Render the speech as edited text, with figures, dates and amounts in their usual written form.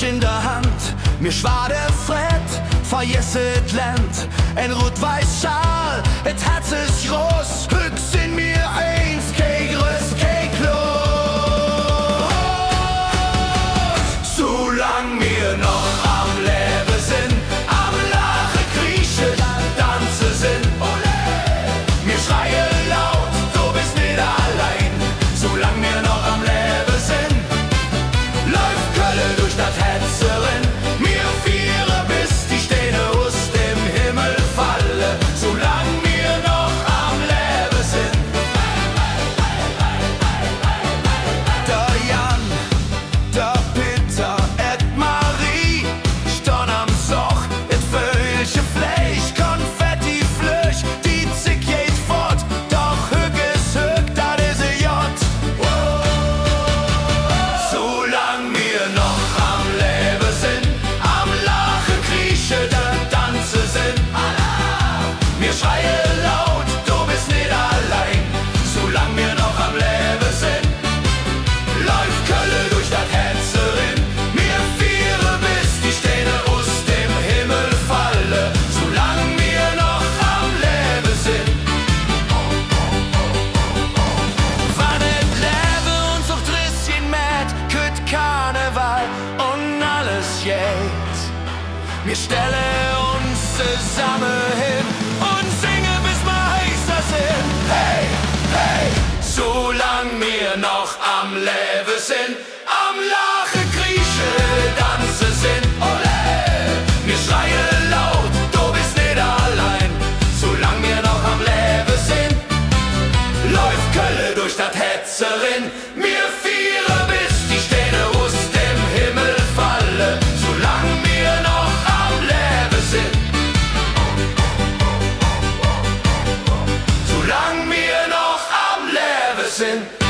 in der Hand, mir schwade Fred, verjesset Land, ein rot-weiß Schal, et Herz ist groß, Glück sind mir eins, kei größ, kei Klos. Solang mir noch am Leben sind, am Lachen kriechen, tanzen sind, mir schreien laut, du bist nicht allein. Solang wir noch am Leben sind, läuft Kölle durch das Hetzerin. Mir viere bis die Steine aus dem Himmel falle. Solang wir noch am Leben sind. Der Jan, der Peter, et Marie, stehen am Soch, et Vögelchen Fleisch, Konfetti flöch, die zick geht fort, doch Hüg ist Hüg, dat is a Jott. Solang wir noch am Leben sind, am Lachen kriechen, der Tanzen sind, mir schreien laut, du bist nicht allein. Solang wir noch am Leben sind, läuft Kölle durch das Hetzerin. Mir viere bis die Steine aus dem Himmel falle. Solang wir noch am Leben sind. Wann et Leben uns auch Trisschen mit, kütt Karneval und alles geht. Wir stellen uns zusammen hin und singen bis wir heißer sind. Hey, hey, solang wir noch am Leben sind, am Lachen kriechen, tanzen sind, wir schreien laut, du bist nicht allein. Solang wir noch am Leben sind, läuft Kölle durch das Hetzerin. Mir viere bis die Steine aus dem Himmel falle. Solang wir noch am Leben sind. Solang wir noch am Leben sind.